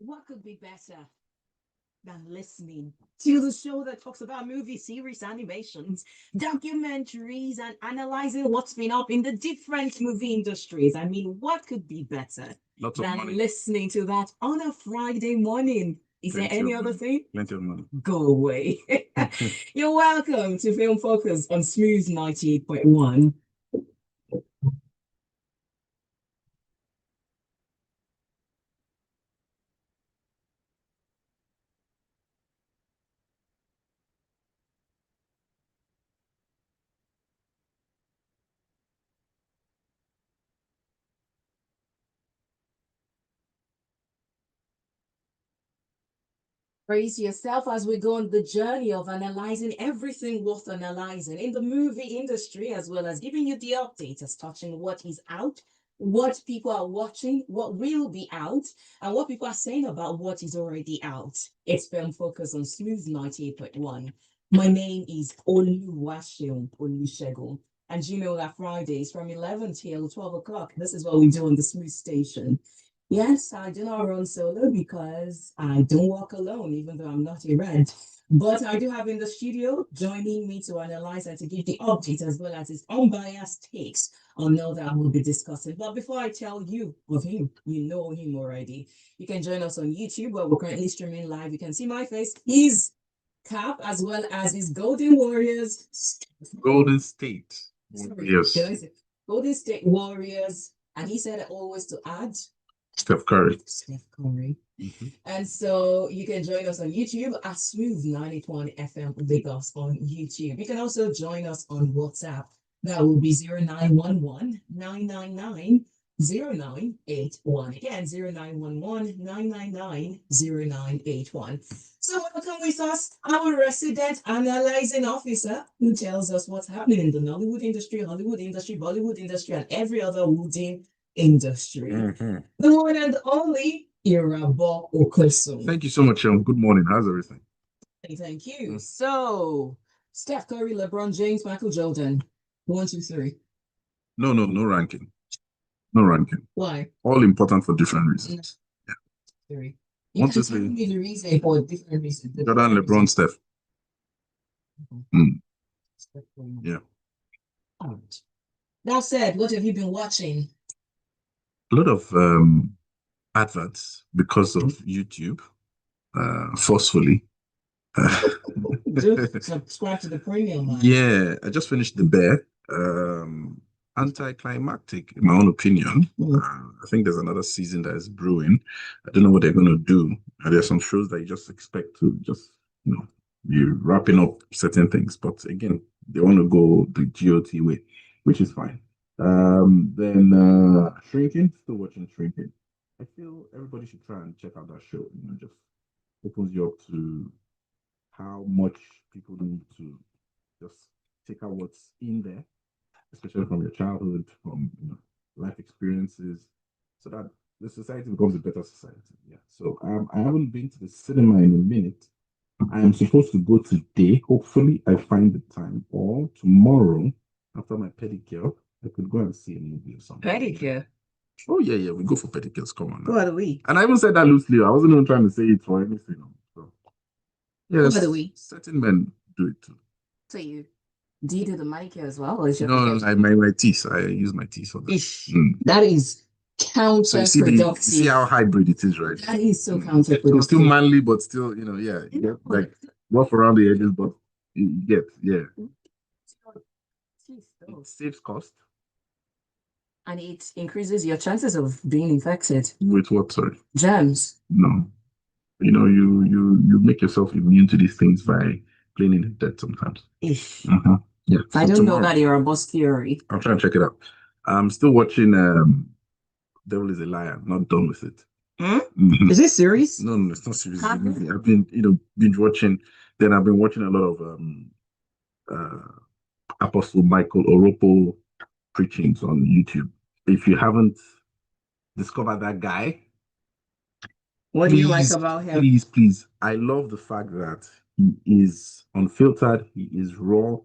What could be better than listening to the show that talks about movie series, animations, documentaries, and analyzing what's been up in the different movie industries? I mean, what could be better Lots of than money. listening to that on a Friday morning? Is there Plenty any of other money. thing? Plenty of money. Go away. You're welcome to Film Focus on Smooth 98.1. Praise yourself as we go on the journey of analyzing everything worth analyzing in the movie industry, as well as giving you the updates as touching what is out, what people are watching, what will be out, and what people are saying about what is already out. It's Film Focus on Smooth 98.1. My name is Oluwaseun Olusegun. And you know that Fridays from 11 till 12 o'clock, this is what we do on the Smooth Station. Yes, I do not run solo because I don't walk alone, even though I'm not a red. But I do have in the studio joining me to analyze and to give the update as well as his unbiased takes on all that we'll be discussing. But before I tell you of him, you know him already. You can join us on YouTube where we're currently streaming live. You can see my face, his cap, as well as his Golden Warriors. Golden State. Sorry, Yes. did I say Golden State Warriors? And he said always to add Steph Curry. Steph Curry. And so you can join us on YouTube at Smooth 91 FM Lagos on YouTube. You can also join us on WhatsApp. That will be 0911 999 0981. Again, 0911 999 0981. So welcome with us, our resident analyzing officer who tells us what's happening in the Nollywood industry, Hollywood industry, Bollywood industry, and every other wooding industry. The one and only Irabor Okosun. Thank you so much, Good morning. How's everything? Thank you. So, Steph Curry, LeBron James, Michael Jordan. 1, 2, 3. No ranking. No ranking. Why? All important for different reasons. Yeah. 3. You can tell me the reason for different reasons. Jordan, LeBron, Steph. Yeah. All right. That said, what have you been watching? A lot of adverts because of YouTube, forcefully. Just subscribe to the premium line. Yeah, I just finished The Bear. Anticlimactic, in my own opinion. I think there's another season that is brewing. I don't know what they're going to do. There's some shows that you just expect to just, be wrapping up certain things. But again, they want to go the GOT way, which is fine. Then Shrinking, still watching Shrinking. I feel everybody should try and check out that show. Just opens you up to how much people need to just take out what's in there, especially from your childhood, from life experiences, so that the society becomes a better society. Yeah. So I haven't been to the cinema in a minute. I am supposed to go today. Hopefully, I find the time, or tomorrow after my pedicure, I could go and see a movie or something. Pedicure. Oh yeah, we go for pedicures. Come on. Who are the we? And I even said that loosely. I wasn't even trying to say it for anything. So yes, who are the we? Certain men do it too. So you do you do the manicure as well, or is your no? My teeth. I use my teeth for that. That is counterproductive. So you see how hybrid it is, right? That is so counterproductive. So still manly, but still, like rough around the edges, but you get, It saves cost. And it increases your chances of being infected. With what, sorry? Germs. No. You make yourself immune to these things by playing in the dirt sometimes. Yeah. So I don't know that you're a boss theory. I'll try and check it out. I'm still watching Devil is a Liar. Not done with it. Is it series? No, it's not series. I've been, binge watching. Then I've been watching a lot of Apostle Michael Oropo preachings on YouTube. If you haven't discovered that guy, what do you like about him? Please. I love the fact that he is unfiltered. He is raw.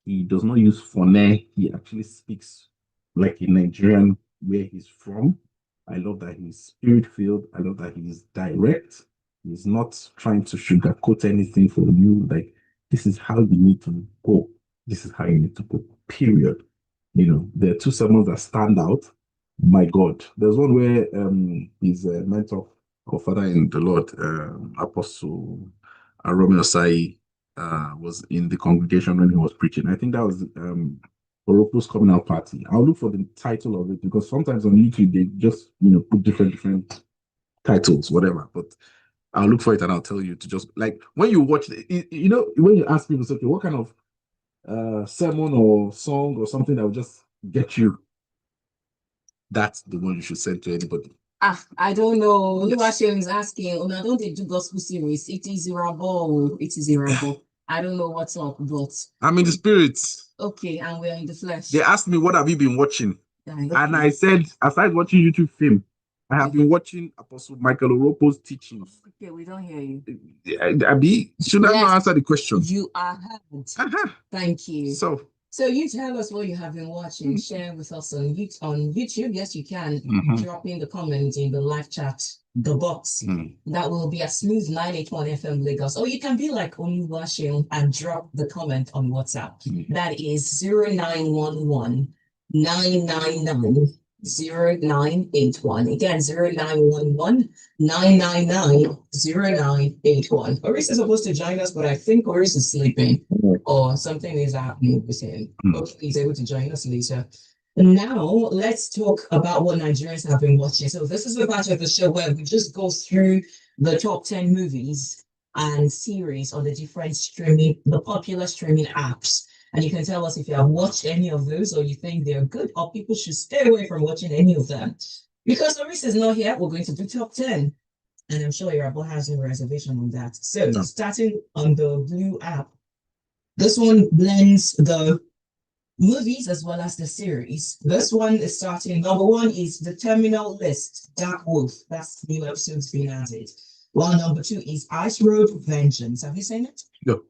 He does not use phone. He actually speaks like a Nigerian where he's from. I love that he's spirit-filled. I love that he's direct. He's not trying to sugarcoat anything for you. Like, this is how you need to go. This is how you need to go. Period. There are two sermons that stand out. My God. There's one where his mentor or father in the Lord, Apostle Arome was in the congregation when he was preaching. I think that was Oropo's coming out party. I'll look for the title of it because sometimes on YouTube they just put different titles, whatever. But I'll look for it and I'll tell you to just like when you watch it, when you ask people, okay, what kind of sermon or song or something that will just get you, that's the one you should send to anybody. I don't know. Oluwaseun is asking, I don't they do gospel series? It is Irabor. It is Irabor. I don't know what's up, but I'm in the spirits. Okay, and we're in the flesh. They asked me, what have you been watching? Okay. And I said, aside watching YouTube film, I have been watching Apostle Michael Oropo's teachings. Okay, we don't hear you. Abi, should I not answer the question? You are heard. Thank you. So you tell us what you have been watching. Share with us on YouTube. Yes, you can. Drop in the comments in the live chat, the box. That will be a smooth 981 FM Lagos. Or you can be like Oluwaseun and drop the comment on WhatsApp. That is 0911 999 0981. Again, 0911 999 0981. Oris is supposed to join us, but I think Oris is sleeping or something is happening with him. Hopefully he's able to join us later. Now, let's talk about what Nigerians have been watching. So this is the part of the show where we just go through the top 10 movies and series on the popular streaming apps. And you can tell us if you have watched any of those or you think they're good or people should stay away from watching any of them. Because Oris is not here, we're going to do top 10. And I'm sure Irabor has no reservation on that. So starting on the Blue app, this one blends the movies as well as the series. This one is starting. Number one is The Terminal List, Dark Wolf. That's new episodes being added. While number two is Ice Road Vengeance. Have you seen it? No.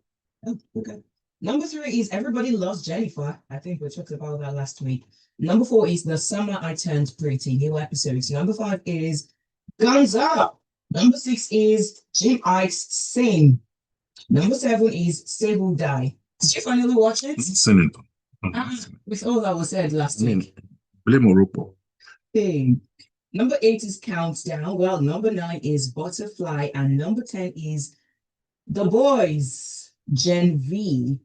Oh, okay. Number three is Everybody Loves Jennifer. I think we talked about that last week. Number four is The Summer I Turned Pretty, new episodes. Number five is Guns Up. Number six is Jim Ike's Sing. Number seven is Say Who Die. Did you finally watch it? Seen it. With all that was said last week. Blame Oropo. Okay. Number 8 is Countdown. Well, number 9 is Butterfly. And number 10 is The Boys, Gen V.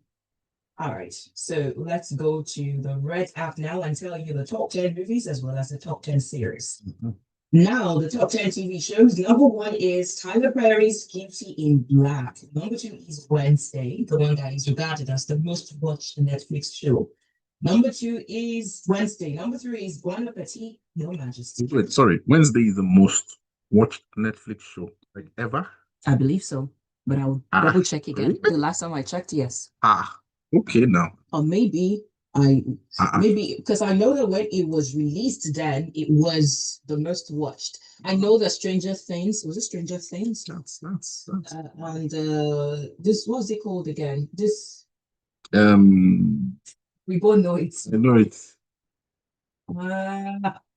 All right. So let's go to the Red app now and tell you the top 10 movies as well as the top 10 series. Now, the top 10 TV shows. Number 1 is Tyler Perry's Beauty in Black. Number 2 is Wednesday, the one that is regarded as the most watched Netflix show. Number 2 is Wednesday. Number 3 is Bon Appetit, Your Majesty. Wait, sorry. Wednesday is the most watched Netflix show like ever? I believe so, but I'll double check again. Really? The last time I checked, yes. Okay now. Or maybe maybe because I know that when it was released, then it was the most watched. I know that Stranger Things was it Stranger Things? That's and this what's it called again? This we both know it. I know it.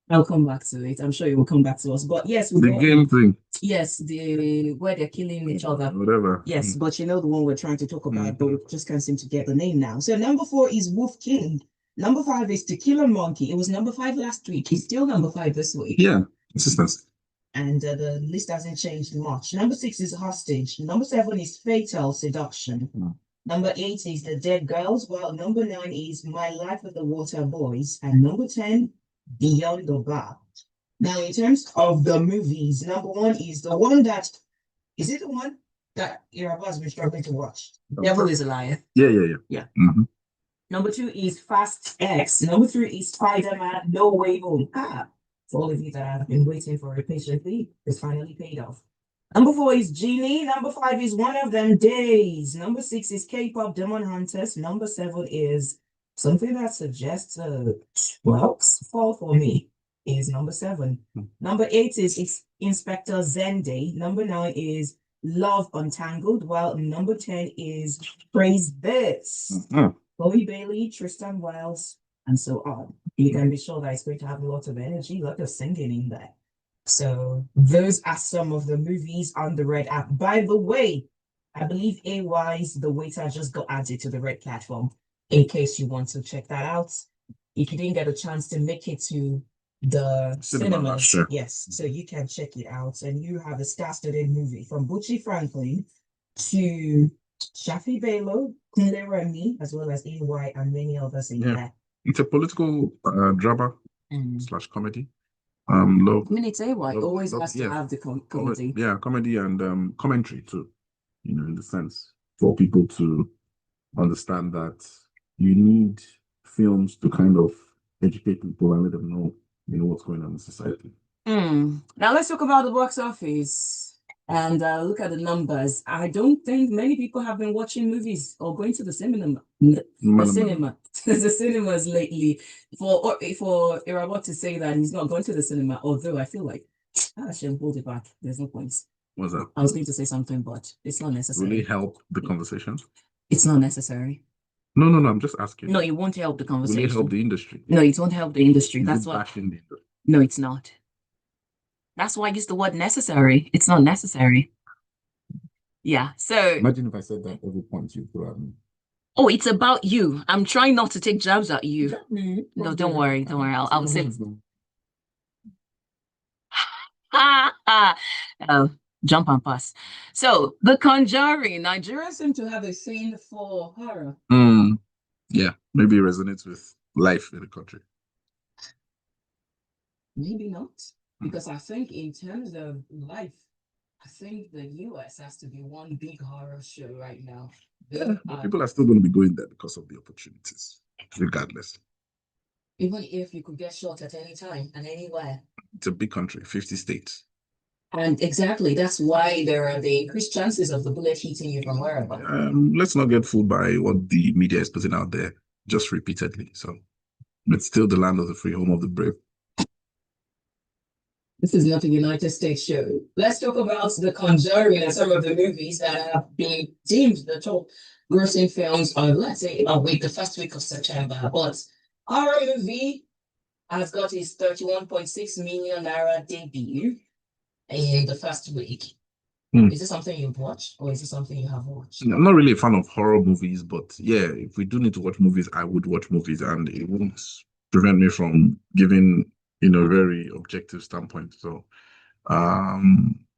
I'll come back to it. I'm sure it will come back to us. But yes, the game thing. Yes, where they're killing each other. Whatever. Yes, but you know the one we're trying to talk about, but we just can't seem to get the name now. So number 4 is Wolf King. Number 5 is To Kill a Monkey. It was number 5 last week. It's still number 5 this week. Yeah, consistency. And the list hasn't changed much. Number 6 is Hostage. Number 7 is Fatal Seduction. Number 8 is The Dead Girls. Well, number 9 is My Life with the Water Boys. And number 10, Beyond the Bar. Now, in terms of the movies, number 1 is the one that, is it the one that Irabor has been struggling to watch? Devil is a Liar. Yeah. Number 2 is Fast X. Number 3 is Spider-Man No Way Home. For all of you that have been waiting for it patiently, it's finally paid off. Number 4 is Genie. Number 5 is One of Them Days. Number 6 is K-Pop Demon Hunters. Number 7 is something that suggests 12 fall for me is number 7. Number 8 is Inspector Zende. Number 9 is Love Untangled, while number 10 is Praise This. Chloe Bailey, Tristan Wiles, and so on. You can be sure that it's going to have a lot of energy, a lot of singing in there. So those are some of the movies on the Red app. By the way, I believe AY's The Waiter just got added to the Red platform in case you want to check that out. If you didn't get a chance to make it to the cinemas, sure. yes, so you can check it out. And you have a star-studded movie from Bucci Franklin to Shafi Bello, Kunle Remy, as well as AY and many others in there. It's a political drama / comedy. Love. I mean, it's AY always has to have the comedy. Comedy and commentary too. In the sense for people to understand that you need films to kind of educate people and let them know, what's going on in society. Now let's talk about the box office and look at the numbers. I don't think many people have been watching movies or going to the cinema. The cinemas lately. For Irabor to say that he's not going to the cinema, although I feel like I should hold it back. There's no point. What's that? I was going to say something, but it's not necessary. Will it help the conversation? It's not necessary. No, I'm just asking. No, it won't help the conversation. Will it help the industry? No, it won't help the industry. Is That's it what. bashing the industry? No, it's not. That's why I use the word necessary. It's not necessary. Yeah. So imagine if I said that every point you throw at me. Oh, it's about you. I'm trying not to take jabs at you. No, don't worry. Don't worry. I'll say. Jump and pass. So, The Conjuring. Nigerians seem to have a thing for horror. Yeah, maybe it resonates with life in the country. Maybe not, because I think in terms of life, I think the US has to be one big horror show right now. People are still going to be going there because of the opportunities, regardless. Even if you could get shot at any time and anywhere. It's a big country, 50 states. And exactly, that's why there are the increased chances of the bullet hitting you from wherever. Let's not get fooled by what the media is putting out there just repeatedly. So it's still the land of the free, home of the brave. This is not a United States show. Let's talk about The Conjuring and some of the movies that have been deemed the top grossing films of, let's say, the first week of September. But horror movie has got its 31.6 million naira debut in the first week. Is this something you've watched, or is it something you have watched? I'm not really a fan of horror movies, but yeah, if we do need to watch movies, I would watch movies, and it won't prevent me from giving, a very objective standpoint. So I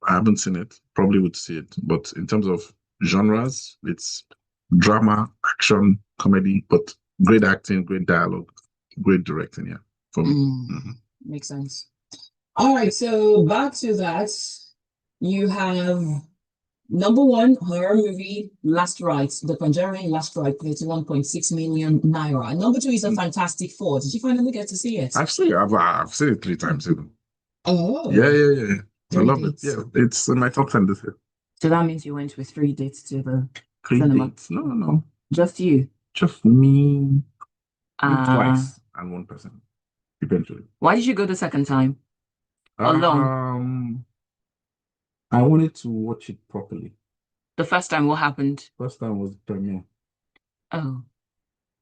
haven't seen it, probably would see it. But in terms of genres, it's drama, action, comedy, but great acting, great dialogue, great directing, yeah, for me. Makes sense. All right, so back to that. You have number one horror movie, Last Rites, The Conjuring Last Rite, 31.6 million naira. And number two is a Fantastic Four. Did you finally get to see it? I've seen it 3 times even. Oh. Yeah. I love it. Yeah, it's in my top 10 this year. So that means you went with 3 dates to the 3 cinema? Dates? No. Just you? Just me. Twice and one person, eventually. Why did you go the second time? Alone? I wanted to watch it properly. The first time, what happened? First time was the premiere. Oh.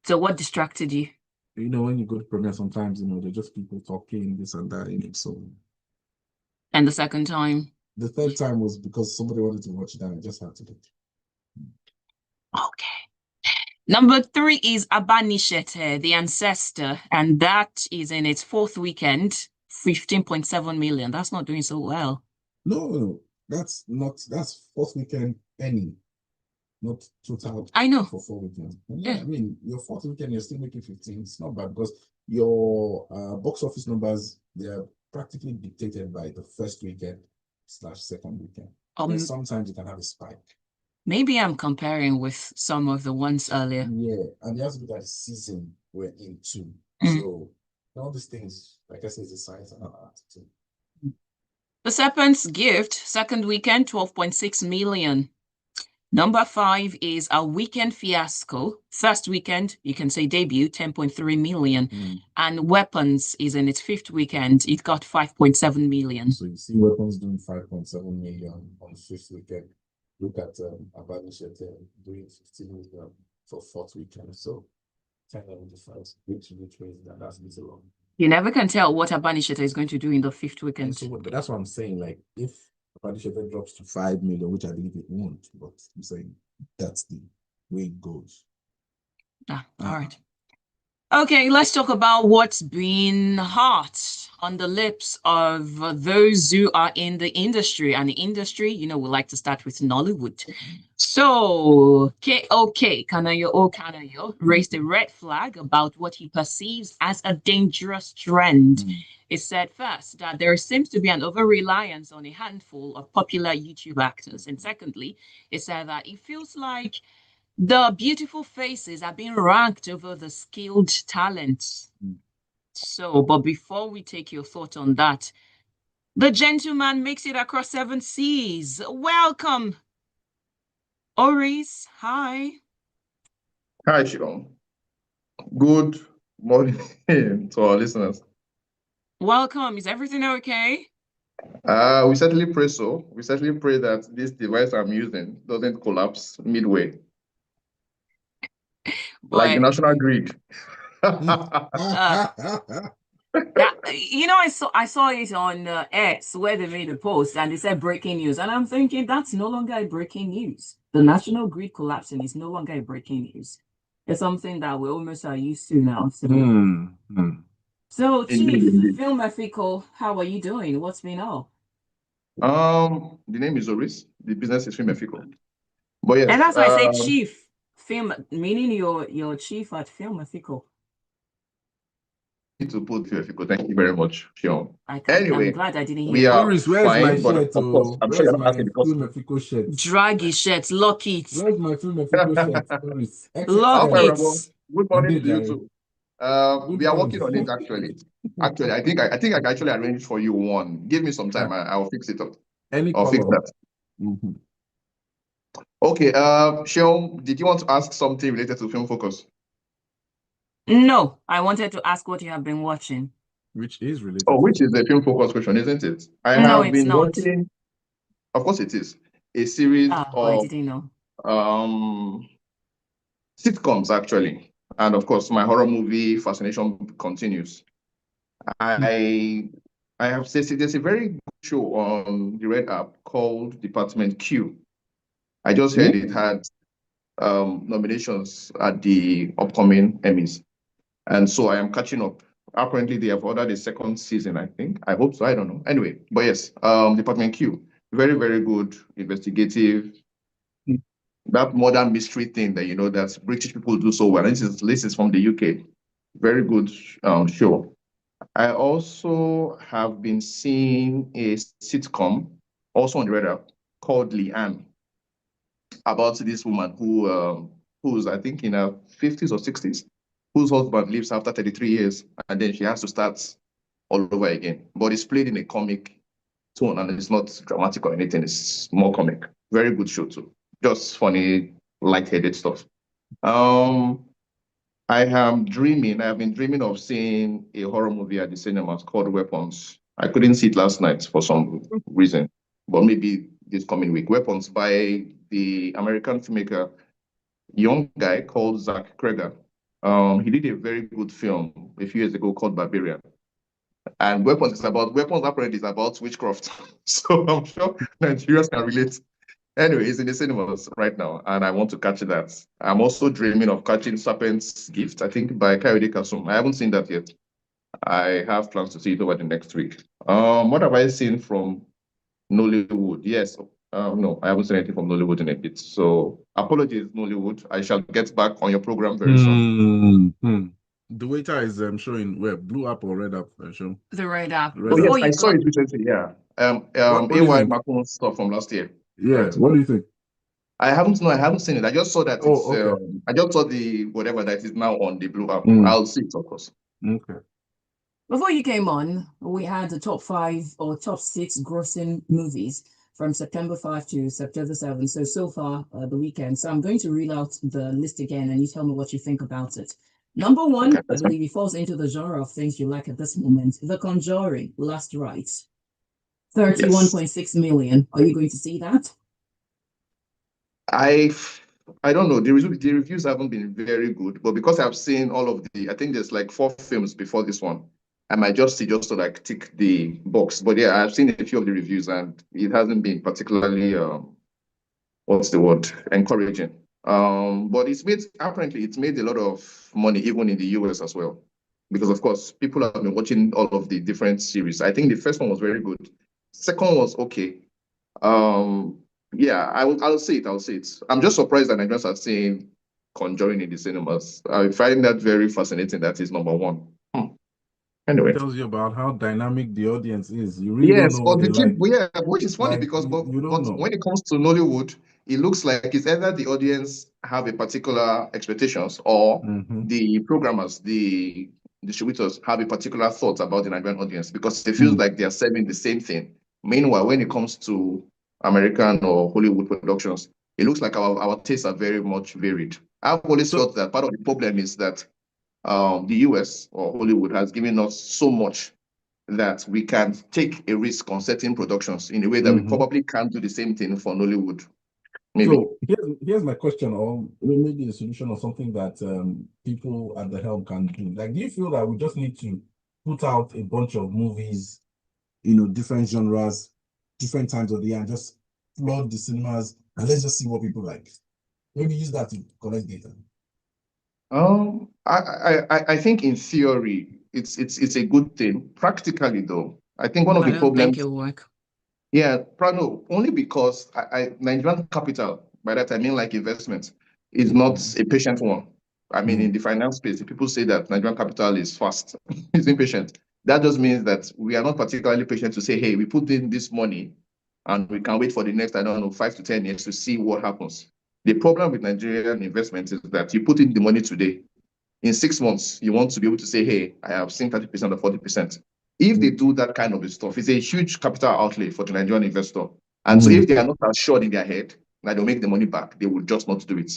So what distracted you? When you go to premiere, sometimes, they're just people talking, this and that, so. And the second time? The third time was because somebody wanted to watch it and I just had to do it. Okay. Number 3 is Abanishete, The Ancestor, and that is in its 4th weekend, 15.7 million. That's not doing so well. No, that's 4th weekend any, not total. I know. For 4 weekends. Yeah, I mean, your 4th weekend, you're still making 15. It's not bad because your box office numbers, they're practically dictated by the first weekend / second weekend. Sometimes you can have a spike. Maybe I'm comparing with some of the ones earlier. Yeah, and you have to look at the season we're in too. So all these things, like I said, is a science and an art too. The Serpent's Gift, 2nd weekend, 12.6 million. Number 5 is A Weekend Fiasco. 1st weekend, you can say debut, 10.3 million. And Weapons is in its 5th weekend. It got 5.7 million. So you see Weapons doing 5.7 million on 5th weekend. Look at Abanishete doing 15 million for 4th weekend. So kind of difference which ways that's a long. You never can tell what Abanishita is going to do in the fifth weekend. So that's what I'm saying. Like, if Abanishita drops to 5 million, which I believe it won't, but I'm saying that's the way it goes. All right. Okay, let's talk about what's been hot on the lips of those who are in the industry. And the industry, we like to start with Nollywood. So, Kanayo raised a red flag about what he perceives as a dangerous trend. He said first that there seems to be an over-reliance on a handful of popular YouTube actors. And secondly, he said that it feels like the beautiful faces are being ranked over the skilled talents. So, but before we take your thought on that, the gentleman makes it across 7 seas. Welcome, Oris. Hi. Hi, Shion. Good morning to our listeners. Welcome. Is everything okay? We certainly pray so. We certainly pray that this device I'm using doesn't collapse midway, like the national grid. I saw it on X where they made a post and they said breaking news, and I'm thinking that's no longer a breaking news. The national grid collapsing is no longer a breaking news. It's something that we almost are used to now. So, Chief, Film Ethical, how are you doing? What's been up? The name is Oris. The business is Film Ethical. But yes, and that's why I say Chief Film, meaning your chief at Film Ethical. To put Film Ethical. Thank you very much, Shion. Anyway, I'm glad I didn't hear. We are Oris, where's fine, my but shirt? of course, I'm sure you're not asking because Film Ethical shirt. Draggy shirt, lock it. Where's my Film Ethical shirt, Oris? Lock it. Good morning to you too. We are working on it actually. Actually, I think I can actually arrange for you one. Give me some time. I'll fix it up. I'll fix that. Okay. Sheon, did you want to ask something related to Film Focus? No, I wanted to ask what you have been watching. Which is related. Oh, which is the Film Focus question, isn't it? I have been watching. Of course, it is a series of. I didn't know. Sitcoms actually, and of course, my horror movie fascination continues. I have said there's a very good show on the Red app called Department Q. I just heard it had nominations at the upcoming Emmys, and so I am catching up. Apparently, they have ordered a second season. I think. I hope so. I don't know. Anyway, but yes, Department Q, very very good, investigative. That modern mystery thing that that British people do so well. This is from the UK. Very good show. I also have been seeing a sitcom also on the radar called Leanne, about this woman who's I think in her 50s or 60s, whose husband leaves after 33 years, and then she has to start all over again. But it's played in a comic tone, and it's not dramatic or anything. It's more comic. Very good show too. Just funny, light-headed stuff. I have been dreaming of seeing a horror movie at the cinemas called Weapons. I couldn't see it last night for some reason, but maybe this coming week. Weapons by the American filmmaker, young guy called Zach Kreger. He did a very good film a few years ago called Barbarian. And Weapons apparently is about witchcraft. So I'm sure Nigerians can relate. Anyway, it's in the cinemas right now, and I want to catch that. I'm also dreaming of catching Serpent's Gift, I think, by Kayode Kasum. I haven't seen that yet. I have plans to see it over the next week. What have I seen from Nollywood? Yes. No, I haven't seen anything from Nollywood in a bit. So apologies, Nollywood. I shall get back on your program very soon. The waiter is showing where blue app or red app show. The red app. Yes, I saw it recently. Yeah. AY Makun's stuff from last year. Yeah. Right. What do you think? I haven't seen it. I just saw that I just saw the whatever that is now on the blue app. I'll see it, of course. Okay. Before you came on, we had the top 5 or top 6 grossing movies from September 5 to September 7. So far, the weekend. So I'm going to read out the list again and you tell me what you think about it. Number 1, I believe it falls into the genre of things you like at this moment. The Conjuring, Last Rites. 31.6 million. Are you going to see that? I don't know. The reviews haven't been very good, but because I've seen all of I think there's like 4 films before this one. I might just see just to like tick the box. But yeah, I've seen a few of the reviews and it hasn't been particularly what's the word, encouraging. But apparently it's made a lot of money even in the US as well. Because of course people have been watching all of the different series. I think the first one was very good. Second one was okay. Yeah, I'll say it. I'll say it. I'm just surprised that Nigerians are seeing Conjuring in the cinemas. I find that very fascinating. That is number one. Anyway, It tells you about how dynamic the audience is. You really don't yes, know what but they like. yeah, which is funny Like because you don't know. when it comes to Nollywood, it looks like it's either the audience have a particular expectations or the programmers, the distributors have a particular thought about the Nigerian audience because it feels like they are selling the same thing. Meanwhile, when it comes to American or Hollywood productions, it looks like our tastes are very much varied. I've always felt that part of the problem is that the US or Hollywood has given us so much that we can take a risk on certain productions in a way that we probably can't do the same thing for Nollywood. Maybe. So here's my question, or maybe a solution or something that people at the helm can do. Like, do you feel that we just need to put out a bunch of movies, different genres, different times of the year, and just flood the cinemas and let's just see what people like? Maybe use that to collect data. I think in theory it's a good thing. Practically though, I think one of I the don't think problems. it'll work. Yeah, no, only because Nigerian capital, by that I mean like investment, is not a patient one. I mean, in the finance space, if people say that Nigerian capital is fast, it's impatient. That just means that we are not particularly patient to say, hey, we put in this money and we can wait for the next, I don't know, 5 to 10 years to see what happens. The problem with Nigerian investment is that you put in the money today. In 6 months, you want to be able to say, hey, I have seen 30% or 40%. If they do that kind of stuff, it's a huge capital outlay for the Nigerian investor. And so if they are not assured in their head that they'll make the money back, they will just not do it.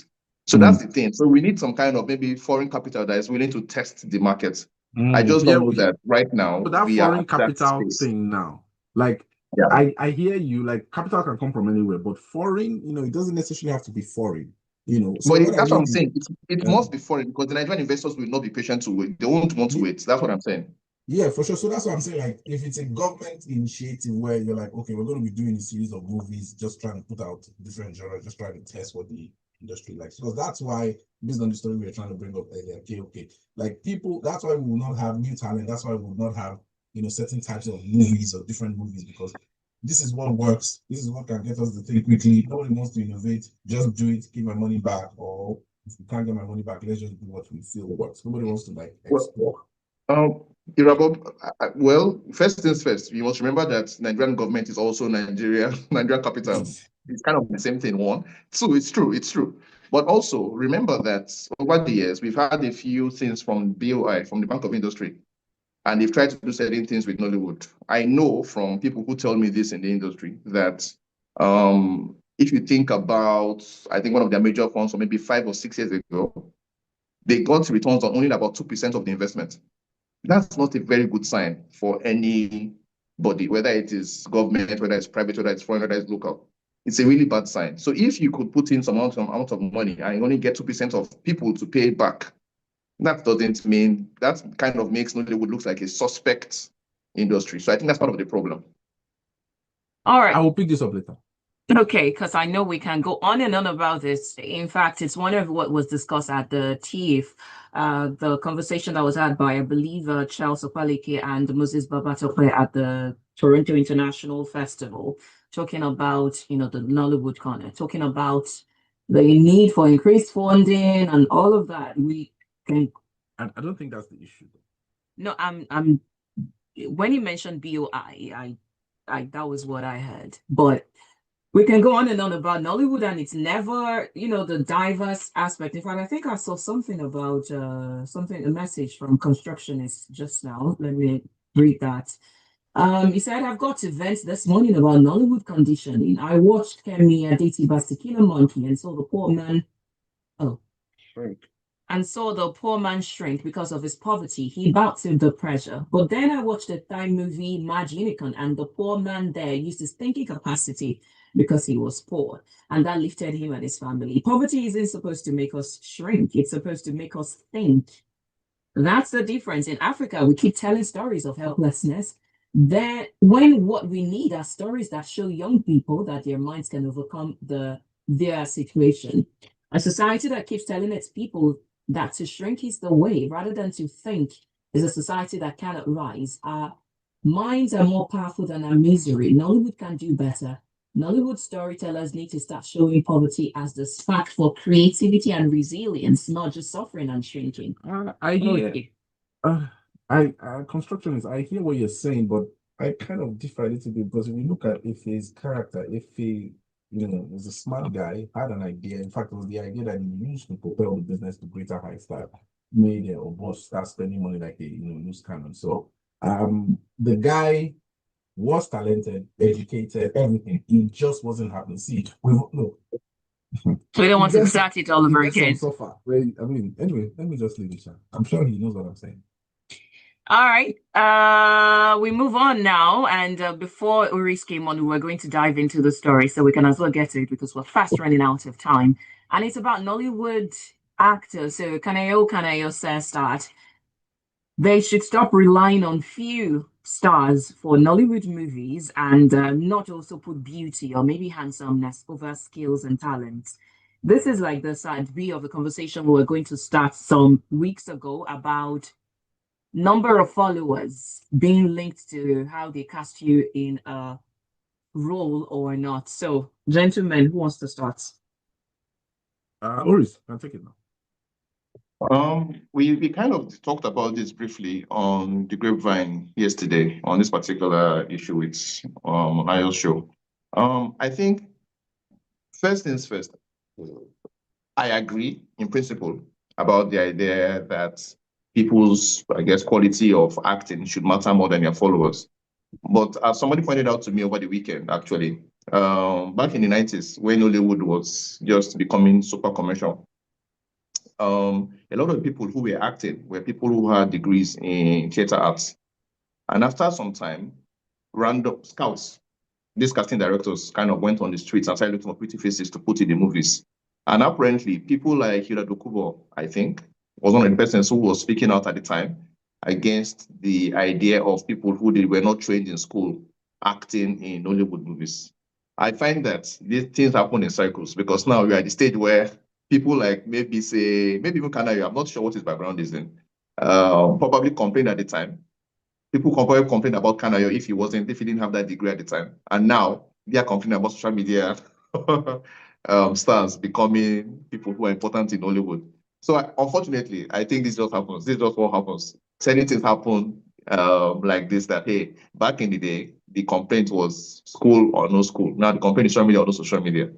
So that's the thing. So we need some kind of maybe foreign capital that is willing to test the market. I just don't know that right now But that we are foreign at that capital space. thing now, like Yeah. I hear you, like capital can come from anywhere, but foreign, it doesn't necessarily have to be foreign, So But what I that's what I'm need is saying. It must be foreign because the Nigerian investors will not be patient to wait. They won't want to wait. That's what I'm saying. yeah, for sure. So that's what I'm saying. Like, if it's a government initiative where you're like, okay, we're going to be doing a series of movies, just trying to put out different genres, just trying to test what the industry likes. Because that's why, based on the story we were trying to bring up earlier, okay, like people, that's why we will not have new talent. That's why we will not have, certain types of movies or different movies, because this is what works. This is what can get us the thing quickly. Nobody wants to innovate. Just do it, give my money back, or if we can't get my money back, let's just do what we feel works. Nobody wants to like explore. Irabor, well, first things first, you must remember that Nigerian government is also Nigerian capital. It's kind of the same thing, one. Two, it's true. But also remember that over the years, we've had a few things from BOI, from the Bank of Industry, and they've tried to do certain things with Nollywood. I know from people who tell me this in the industry that if you think about, I think one of their major funds, or maybe 5 or 6 years ago, they got returns on only about 2% of the investment. That's not a very good sign for anybody, whether it is government, whether it's private, whether it's foreign, whether it's local. It's a really bad sign. So if you could put in some amount of money and you only get 2% of people to pay back, that doesn't mean, that kind of makes Nollywood look like a suspect industry. So I think that's part of the problem. All right. I will pick this up later. Okay, because I know we can go on and on about this. In fact, it's one of what was discussed at the TIFF, the conversation that was had by, I believe, Charles Opalike and Moses Babatope at the Toronto International Festival, talking about, the Nollywood corner, talking about the need for increased funding and all of that. We can. I don't think that's the issue. No, I'm. When you mentioned BOI, I that was what I heard, but. We can go on and on about Nollywood, and it's never, the diverse aspect. In fact, I think I saw something about a message from constructionists just now. Let me read that. He said, I've got events this morning about Nollywood conditioning. I watched Kemi Aditi Basikila Monkey and saw the poor man. And saw the poor man shrink because of his poverty. He bounced the pressure. But then I watched the Thai movie Mad Unicorn, and the poor man there used his thinking capacity because he was poor, and that lifted him and his family. Poverty isn't supposed to make us shrink. It's supposed to make us think. That's the difference. In Africa, we keep telling stories of helplessness. Then, when what we need are stories that show young people that their minds can overcome their situation. A society that keeps telling its people that to shrink is the way, rather than to think, is a society that cannot rise. Our minds are more powerful than our misery. Nollywood can do better. Nollywood storytellers need to start showing poverty as the spark for creativity and resilience, not just suffering and shrinking. I hear. Okay. Constructionist, I hear what you're saying, but I kind of differ a little bit because if you look at Ife's character, Ife, was a smart guy, had an idea. In fact, it was the idea that he used to propel the business to greater heights that made or boss start spending money like a loose cannon. So the guy was talented, educated, everything. It just wasn't happening. See, look. So we don't want to start it all over again. Suffer. Well, I mean, anyway, let me just leave it. I'm sure he knows what I'm saying. All right. We move on now. And before Oris came on, we were going to dive into the story, so we can as well get to it because we're fast running out of time. And it's about Nollywood actors. So Kanayo says that they should stop relying on few stars for Nollywood movies and not also put beauty or maybe handsomeness over skills and talents. This is like the side B of the conversation we were going to start some weeks ago about number of followers being linked to how they cast you in a role or not. So, gentlemen, who wants to start? Oris, can take it now. We kind of talked about this briefly on the Grapevine yesterday on this particular issue with Ayo's show. I think first things first, I agree in principle about the idea that people's, I guess, quality of acting should matter more than their followers. But as somebody pointed out to me over the weekend, actually, back in the 90s, when Nollywood was just becoming super commercial, a lot of the people who were acting were people who had degrees in theater arts. And after some time, random scouts, these casting directors kind of went on the streets and started looking for pretty faces to put in the movies. And apparently, people like Irabor, I think, was one of the persons who was speaking out at the time against the idea of people who were not trained in school acting in Nollywood movies. I find that these things happen in cycles because now we are at the stage where people like maybe even Kanayo, I'm not sure what his background is in, probably complained at the time. People probably complain about Kanayo if he didn't have that degree at the time. And now they are complaining about social media stars becoming people who are important in Hollywood. So unfortunately, I think this just happens. This is just what happens. Certain things happen like this that, hey, back in the day, the complaint was school or no school. Now the complaint is social media or no social media.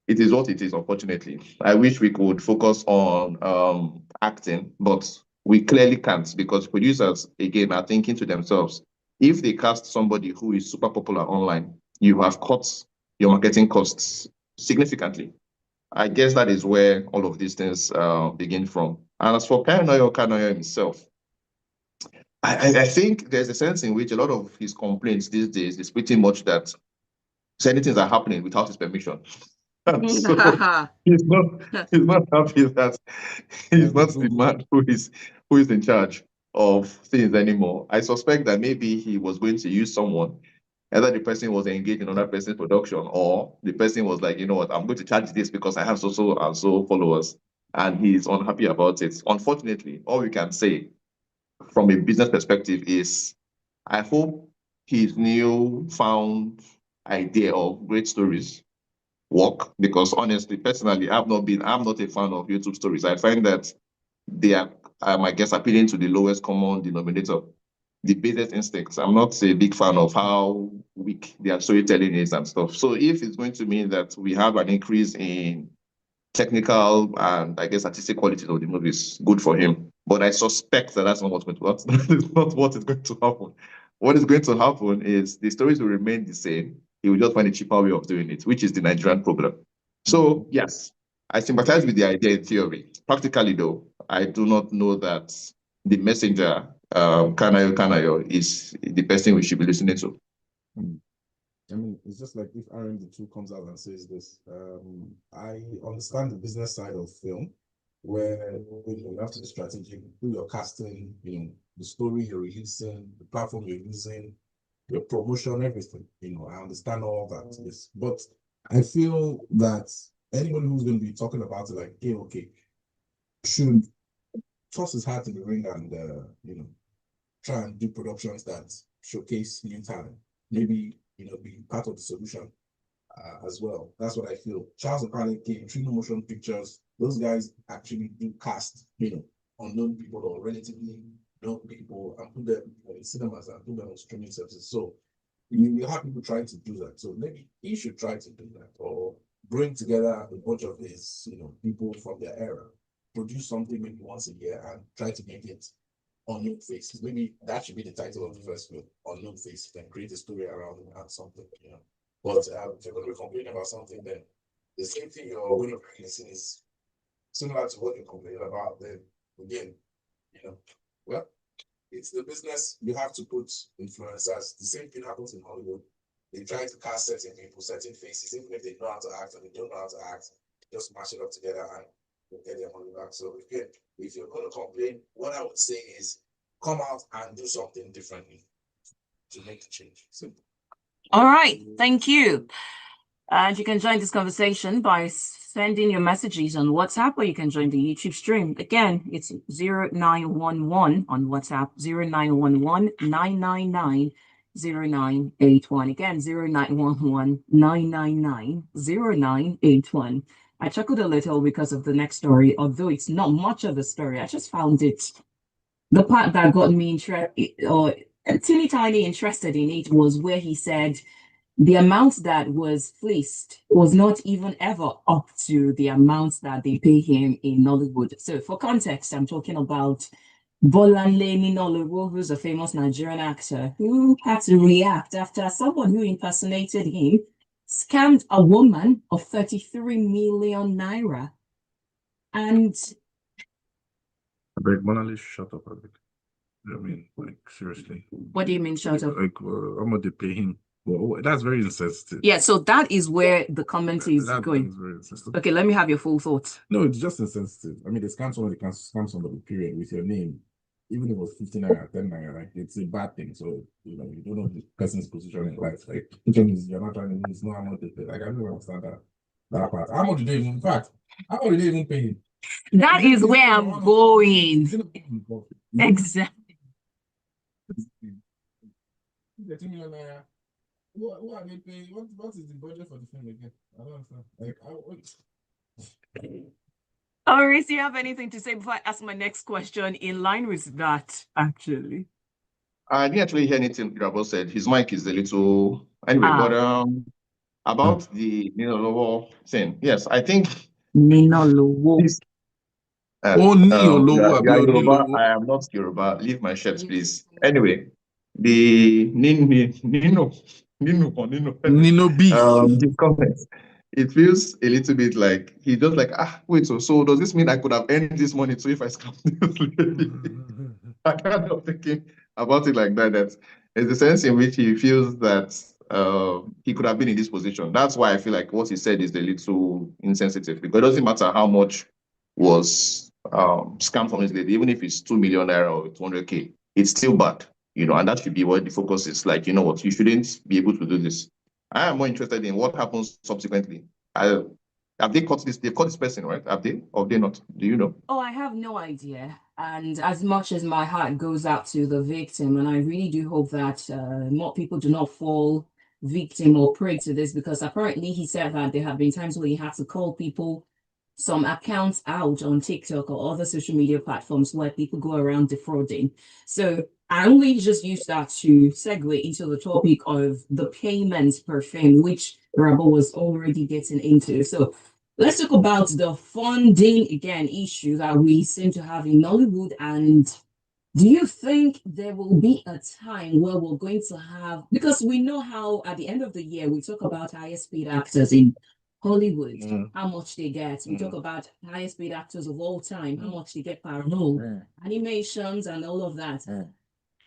It is what it is, unfortunately. I wish we could focus on acting, but we clearly can't because producers, again, are thinking to themselves, if they cast somebody who is super popular online, you have cut your marketing costs significantly. I guess that is where all of these things begin from. And as for Kanayo himself, I think there's a sense in which a lot of his complaints these days is pretty much that certain things are happening without his permission. So he's not happy that he's not the man who is in charge of things anymore. I suspect that maybe he was going to use someone, either the person was engaged in another person's production, or the person was like, you know what, I'm going to charge this because I have so and so followers, and he's unhappy about it. Unfortunately, all we can say from a business perspective is, I hope his newfound idea of great stories work, because honestly, personally, I'm not a fan of YouTube stories. I find that they are, I guess, appealing to the lowest common denominator, the basic instincts. I'm not a big fan of how weak their storytelling is and stuff. So if it's going to mean that we have an increase in technical and I guess artistic quality of the movies, good for him. But I suspect that that's not what's going to happen. That is not what is going to happen. What is going to happen is the stories will remain the same. He will just find a cheaper way of doing it, which is the Nigerian problem. So yes, I sympathize with the idea in theory. Practically though, I do not know that the messenger, Kanayo, is the person we should be listening to. I mean, it's just like if RM the 2 comes out and says this. I understand the business side of film, where you have to be strategic, do your casting, the story you're releasing, the platform you're using, your promotion, everything. I understand all that. Yes. But I feel that anybody who's going to be talking about it like, hey, okay, should toss his hat in the ring and try and do productions that showcase new talent. Maybe be part of the solution as well. That's what I feel. Charles Okane came, Trino Motion Pictures. Those guys actually do cast, unknown people or relatively known people and put them in cinemas and put them on streaming services. So you have people trying to do that. So maybe he should try to do that or bring together a bunch of his, people from their era, produce something maybe once a year and try to make it unknown faces. Maybe that should be the title of the first film, unknown faces, and create a story around it and something, But if you're going to be complaining about something, then the same thing you're going to be releasing is similar to what you're complaining about. Then again, well, it's the business. You have to put influencers. The same thing happens in Hollywood. They try to cast certain people, certain faces, even if they know how to act or they don't know how to act, just mash it up together and get their money back. So again, if you're going to complain, what I would say is come out and do something differently to make the change. Simple. All right, thank you. And you can join this conversation by sending your messages on WhatsApp, or you can join the YouTube stream. Again, it's 0911 on WhatsApp, 0911 999 0981. Again, 0911 999 0981. I chuckled a little because of the next story, although it's not much of a story. I just found it, the part that got me interested, or teeny tiny interested in it, was where he said the amount that was fleeced was not even ever up to the amount that they pay him in Nollywood. So for context, I'm talking about Bolanle Ninoluwo, who's a famous Nigerian actor, who had to react after someone who impersonated him scammed a woman of 33 million naira. And I beg, Monali, shut up a bit. I mean, like, seriously. What do you mean, shut up? Like, how much they pay him? Well, that's very insensitive. Yeah, so that is where the comment is going. Is very insensitive. Okay, let me have your full thoughts. No, it's just insensitive. I mean, they scam somebody, they can scam somebody, period, with your name. Even if it was 15 naira, 10 naira, like, it's a bad thing. So, you don't know the person's position in life. Like, you're not trying to lose, no amount they pay. Like, I don't understand that part. How much did they even, in fact, how much did they even pay him? That is where I'm going. Exactly. What are they paying? What is the budget for the film again? I don't understand. Oris, do you have anything to say before I ask my next question in line with that, actually? I didn't actually hear anything Irabor said. His mic is a little anyway, but about the Ninolowo thing, yes, I think Ninolowo. You are Yoruba. I am not Yoruba. Leave my shirts, please. Anyway, the Nino B. His comments. It feels a little bit like he just like, wait, so does this mean I could have earned this money too if I scammed this lady? I kind of thinking about it like that. That there's the sense in which he feels that he could have been in this position. That's why I feel like what he said is a little insensitive, because it doesn't matter how much was scam from this lady, even if it's 2 million naira or 200K, it's still bad, and that should be what the focus is. Like, you know what, you shouldn't be able to do this. I am more interested in what happens subsequently. Have they caught this? They've caught this person, right? Have they, or they not? Do you know? Oh, I have no idea. And as much as my heart goes out to the victim, and I really do hope that more people do not fall victim or prey to this, because apparently he said that there have been times where he had to call people, some accounts out on TikTok or other social media platforms where people go around defrauding. So I only just use that to segue into the topic of the payments per film, which Irabor was already getting into. So let's talk about the funding again issue that we seem to have in Nollywood. And do you think there will be a time where we're going to have, because we know how at the end of the year we talk about highest paid actors in Hollywood, how much they get. We talk about highest paid actors of all time, how much they get per role, animations and all of that.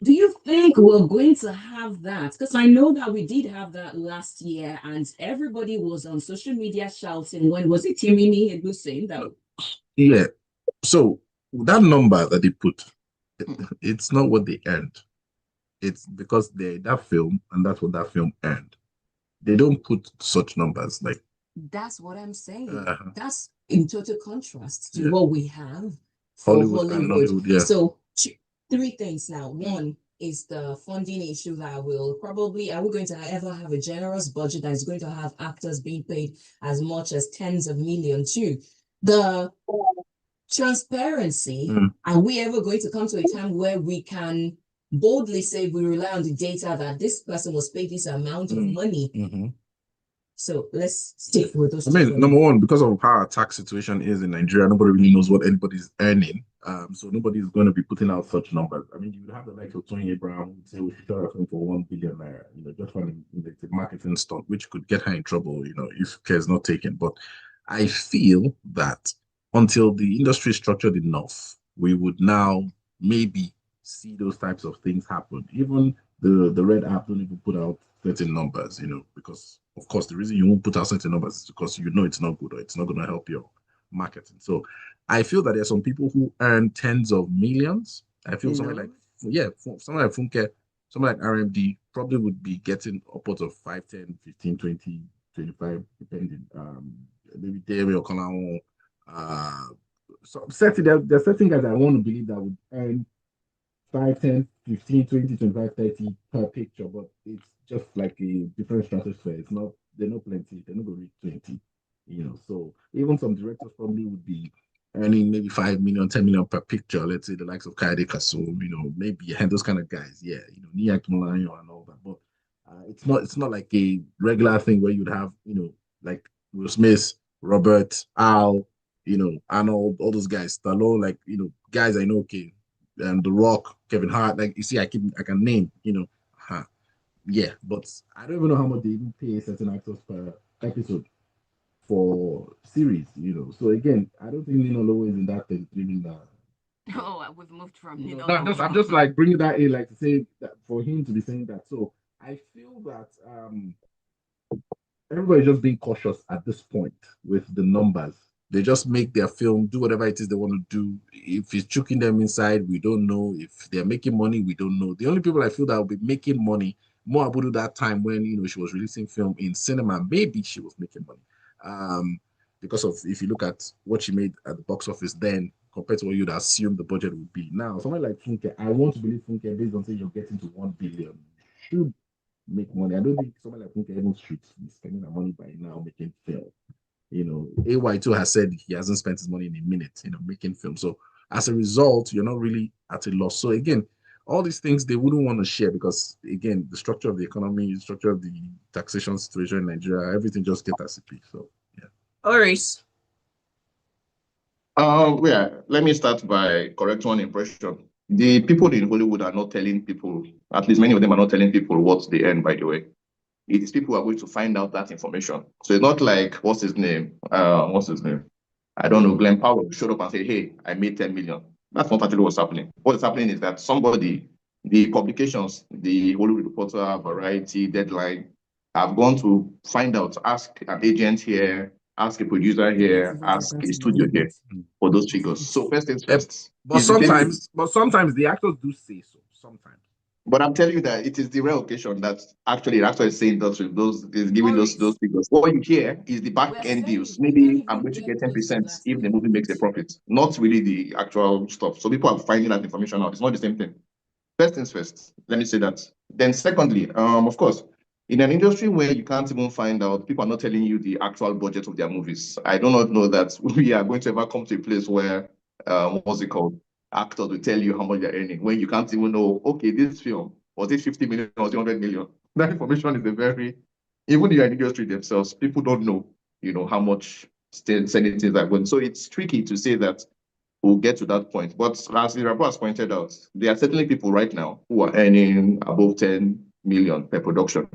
Do you think we're going to have that? Because I know that we did have that last year, and everybody was on social media shouting, when was it Timini Edu saying that? Yeah, So that number that they put, it's not what they earned. It's because they're that film and that's what that film earned. They don't put such numbers like. That's what I'm saying. Uh-huh. That's in total contrast to Yeah. what we have for Hollywood and Hollywood. Nollywood, yeah. So three things now. One is the funding issue that will probably, are we going to ever have a generous budget that is going to have actors being paid as much as tens of millions too? The transparency, are we ever going to come to a time where we can boldly say we rely on the data that this person was paid this amount of money? So let's stick with those. I mean, number one, because of how our tax situation is in Nigeria, nobody really knows what anybody's earning. So nobody's going to be putting out such numbers. I mean, you would have the likes of Tony Abraham who would say we should try for 1 billion naira, just for the marketing stunt, which could get her in trouble, if care is not taken. But I feel that until the industry is structured enough, we would now maybe see those types of things happen. Even the red app don't even put out certain numbers, because of course the reason you won't put out certain numbers is because it's not good or it's not going to help your marketing. So I feel that there's some people who earn tens of millions. I feel something like Funke, something like RMD probably would be getting upwards of 5, 10, 15, 20, 25, depending. Maybe David or Kalao. So there's certain guys I want to believe that would earn 5, 10, 15, 20, 25, 30 per picture, but it's just like a different stratosphere. It's not, they're not plenty, they're not going to reach 20, So even some directors probably would be earning maybe 5 million, 10 million per picture. Let's say the likes of Kaide Kaso, maybe and those kind of guys. Yeah, Niak Malayo and all that. But it's not like a regular thing where you'd have, like Will Smith, Robert, Al, Arnold, all those guys, Stallone, like, guys I know, okay, The Rock, Kevin Hart, like you see, I can name, yeah, but I don't even know how much they even pay certain actors per episode for series, So again, I don't think Nino Lowe is in that thing, even that. Oh, we've moved from I'm just like bringing that in, like to say that for him to be saying that. So I feel that everybody's just being cautious at this point with the numbers. They just make their film, do whatever it is they want to do. If it's choking them inside, we don't know. If they're making money, we don't know. The only people I feel that will be making money, more about that time when she was releasing film in cinema, maybe she was making money. Because of, if you look at what she made at the box office then compared to what you'd assume the budget would be. Now, someone like Funke, I want to believe Funke, based on saying you're getting to 1 billion, should make money. I don't think someone like Funke even should be spending that money by now making film. AY2 has said he hasn't spent his money in a minute, making film. So as a result, you're not really at a loss. So again, all these things they wouldn't want to share because again, the structure of the economy, the structure of the taxation situation in Nigeria, everything just gets as a piece. So yeah. Oris. Yeah, let me start by correcting one impression. The people in Hollywood are not telling people, at least many of them are not telling people what they earn, by the way. It is people who are going to find out that information. So it's not like, what's his name? I don't know, Glenn Powell showed up and said, hey, I made 10 million. That's not actually what's happening. What's happening is that somebody, the publications, the Hollywood Reporter, Variety, Deadline, have gone to find out, ask an agent here, ask a producer here, ask a studio here for those figures. So first things first. But sometimes the actors do say so. Sometimes. But I'm telling you that it is the rare occasion that actually the actor is saying those is giving those figures. What you hear is the back end deals. Maybe I'm going to get 10% if the movie makes a profit, not really the actual stuff. So people are finding that information out. It's not the same thing. First things first, let me say that. Then secondly, of course, in an industry where you can't even find out, people are not telling you the actual budget of their movies. I do not know that we are going to ever come to a place where, what's it called? Actors will tell you how much they're earning when you can't even know, okay, this film, was it 50 million or 100 million? That information is even in the industry themselves, people don't know, how much certain things are going. So it's tricky to say that we'll get to that point. But as Irabor has pointed out, there are certainly people right now who are earning above 10 million per production.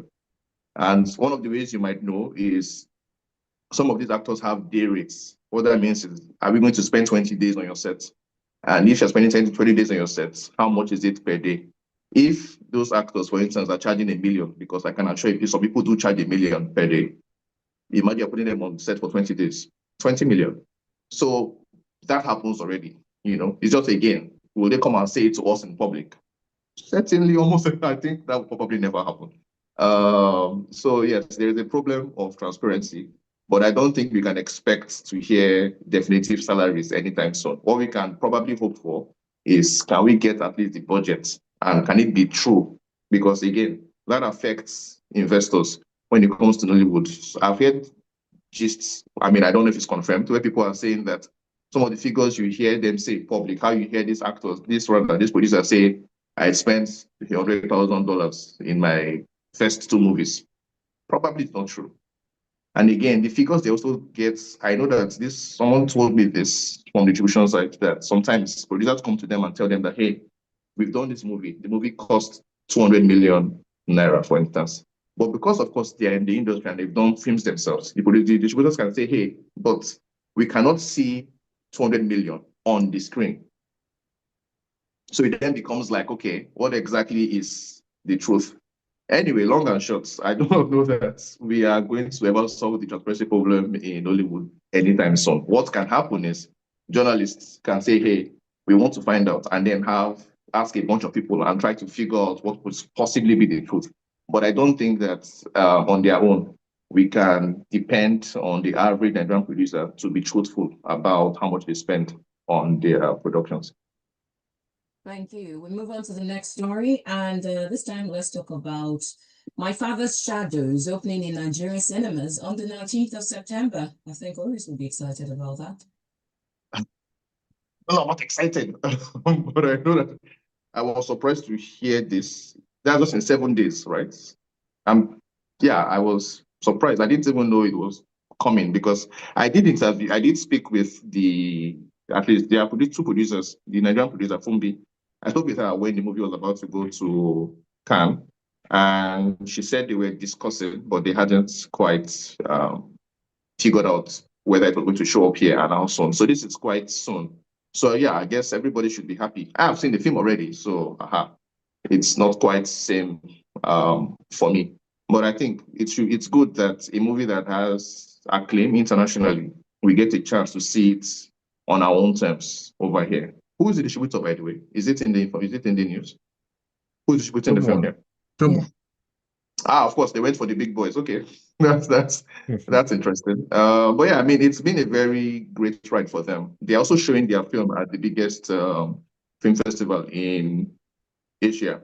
And one of the ways you might know is some of these actors have day rates. What that means is, are we going to spend 20 days on your set? And if you're spending 10 to 20 days on your sets, how much is it per day? If those actors, for instance, are charging $1 million, because I can assure you, some people do charge $1 million per day. Imagine you're putting them on set for 20 days, 20 million. So that happens already. It's just, again, will they come and say it to us in public? Certainly, almost, I think that will probably never happen. So yes, there is a problem of transparency, but I don't think we can expect to hear definitive salaries anytime soon. What we can probably hope for is, can we get at least the budget, and can it be true? Because again, that affects investors when it comes to Nollywood. I've heard gists, I mean, I don't know if it's confirmed, where people are saying that some of the figures you hear them say public, how you hear these actors, this producer say, I spent $100,000 in my first 2 movies. Probably it's not true. And again, the figures they also get, I know that someone told me this from the distribution side, that sometimes producers come to them and tell them that, hey, we've done this movie. The movie cost 200 million naira, for instance. But because, of course, they're in the industry and they've done films themselves, the distributors can say, hey, but we cannot see 200 million on the screen. So it then becomes like, okay, what exactly is the truth? Anyway, long and short, I don't know that we are going to ever solve the transparency problem in Hollywood anytime soon. What can happen is journalists can say, hey, we want to find out, and then ask a bunch of people and try to figure out what could possibly be the truth. But I don't think that on their own, we can depend on the average Nigerian producer to be truthful about how much they spend on their productions. Thank you. We move on to the next story, and this time let's talk about My Father's Shadows opening in Nigerian cinemas on the 19th of September. I think Oris will be excited about that. No, I'm not excited, but I know that I was surprised to hear this. That was in 7 days, right? Yeah, I was surprised. I didn't even know it was coming, because I did speak with at least there are 2 producers, the Nigerian producer, Fumbi. I spoke with her when the movie was about to go to Cannes, and she said they were discussing, but they hadn't quite figured out whether it was going to show up here and how soon. So this is quite soon. So yeah, I guess everybody should be happy. I have seen the film already, so it's not quite same for me. But I think it's good that a movie that has acclaim internationally, we get a chance to see it on our own terms over here. Who is the distributor, by the way? Is it in the news? Who's distributing the film here? Yeah. Of course, they went for the big boys. Okay, that's interesting. But yeah, I mean, it's been a very great ride for them. They're also showing their film at the biggest film festival in Asia,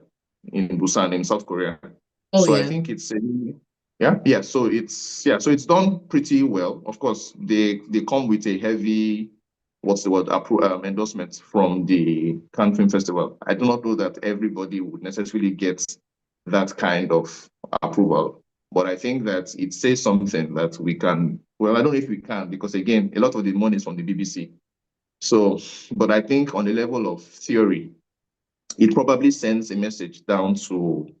in Busan, in South Korea. Oh, so yeah. I think it's So it's done pretty well. Of course, they come with a heavy, endorsement from the Cannes Film Festival. I do not know that everybody would necessarily get that kind of approval, but I think that it says something that we can. Well, I don't know if we can, because again, a lot of the money is from the BBC. So, but I think on the level of theory, it probably sends a message down to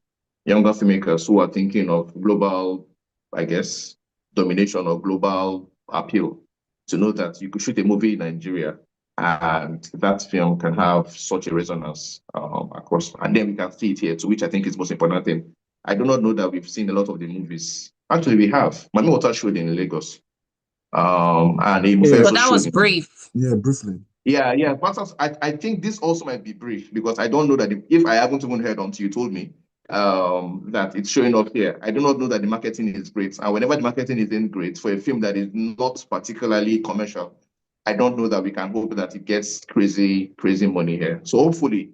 younger filmmakers who are thinking of global, I guess, domination or global appeal, to know that you could shoot a movie in Nigeria and that film can have such a resonance across, and then we can see it here too, which I think is the most important thing. I do not know that we've seen a lot of the movies. Actually, we have. Mami Water showed in Lagos. And But that was brief. Yeah, briefly. Yeah. But I think this also might be brief, because I don't know that if I haven't even heard until you told me that it's showing up here. I do not know that the marketing is great. And whenever the marketing isn't great for a film that is not particularly commercial, I don't know that we can hope that it gets crazy money here. So hopefully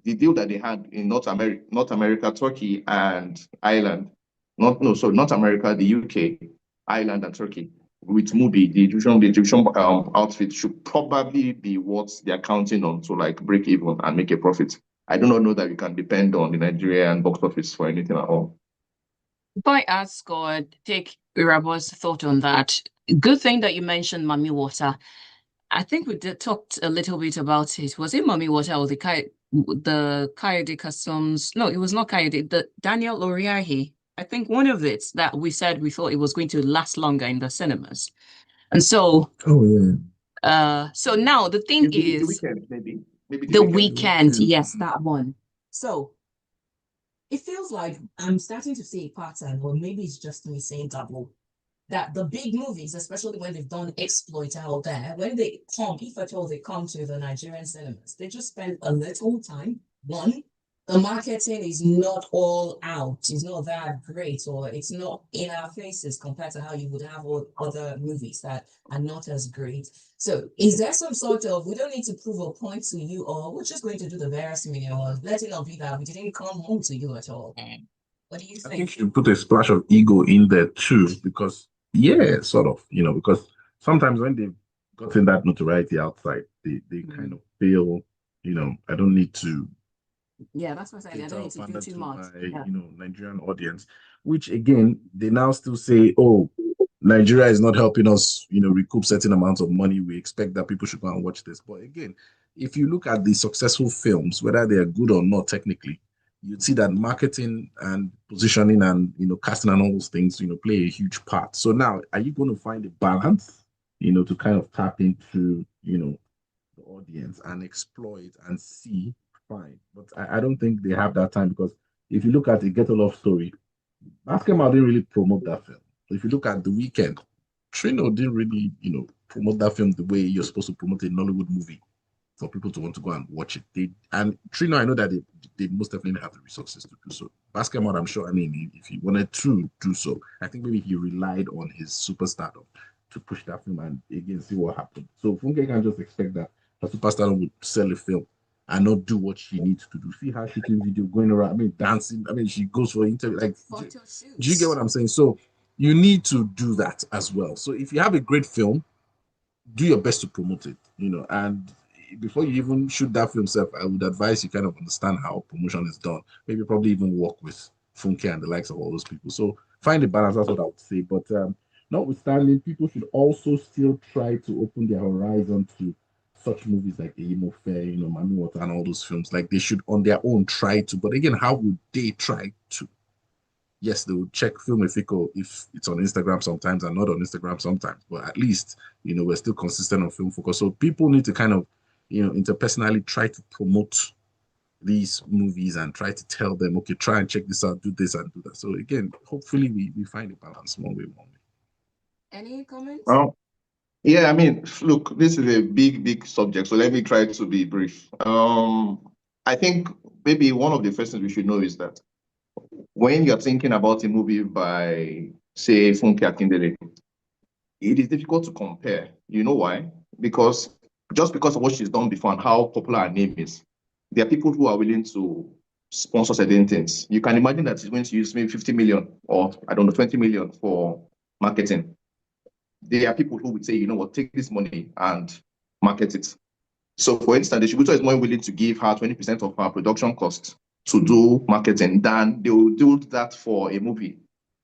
the deal that they had in North America, Turkey and Ireland, North America, the UK, Ireland and Turkey, with Mubi, the Egyptian outfit should probably be what they're counting on to like break even and make a profit. I do not know that we can depend on the Nigerian box office for anything at all. If I ask or take Irabor's thought on that, good thing that you mentioned Mami Water. I think we talked a little bit about it. Was it Mami Water or the Kayode Customs? No, it was not Kayode. The Daniel Oriahi. I think one of it that we said we thought it was going to last longer in the cinemas. And so so now the thing is the weekend, maybe the weekend, yes, that one. So it feels like I'm starting to see a pattern, or maybe it's just me saying double. that the big movies, especially when they've done exploit out there, when they come, if at all they come to the Nigerian cinemas, they just spend a little time. One, the marketing is not all out. It's not that great, or it's not in our faces compared to how you would have other movies that are not as great. So is there some sort of, we don't need to prove a point to you, or we're just going to do the various minute, or let it not be that we didn't come home to you at all? What do you I think? think you should put a splash of ego in there too, because yeah, sort of, because sometimes when they've gotten that notoriety outside, they kind of feel, I don't need to Yeah, that's what I said. I don't need to do pander too to much. my, Yeah. Nigerian audience, which again, they now still say, oh, Nigeria is not helping us, recoup certain amounts of money. We expect that people should go and watch this. But again, if you look at the successful films, whether they are good or not technically, you'd see that marketing and positioning and casting and all those things, play a huge part. So now, are you going to find a balance, to kind of tap into, the audience and exploit and see? Fine, but I don't think they have that time, because if you look at the Get a Love Story, Basketball didn't really promote that film. So if you look at The Weekend, Trino didn't really, promote that film the way you're supposed to promote a Nollywood movie for people to want to go and watch it. And Trino, I know that they most definitely have the resources to do so. Basketball, I'm sure, I mean, if he wanted to do so, I think maybe he relied on his superstardom to push that film and again see what happened. So Funke can just expect that a superstardom would sell a film and not do what she needs to do. See her shooting video, going around, I mean, dancing. I mean, she goes for interview. Like, do you get what I'm saying? So you need to do that as well. So if you have a great film, do your best to promote it, and before you even shoot that film self, I would advise you kind of understand how promotion is done. Maybe probably even work with Funke and the likes of all those people. So find a balance, that's what I would say. But notwithstanding, people should also still try to open their horizon to such movies like Emo Fair, Mami Water and all those films. Like they should on their own try to. But again, how would they try to? Yes, they will check Film Efiko if it's on Instagram sometimes and not on Instagram sometimes. But at least, we're still consistent on Film Focus. So people need to kind of, interpersonally try to promote these movies and try to tell them, okay, try and check this out, do this and do that. So again, hopefully we find a balance one way, one way. Any comments? Well, yeah, I mean, look, this is a big, big subject, so let me try to be brief. I think maybe one of the first things we should know is that when you're thinking about a movie by, say, Funke Akindele, it is difficult to compare. You know why? Because just because of what she's done before and how popular her name is, there are people who are willing to sponsor certain things. You can imagine that she's going to use maybe 50 million or, I don't know, 20 million for marketing. There are people who would say, you know what, take this money and market it. So, for instance, the distributor is more willing to give her 20% of her production costs to do marketing than they will do that for a movie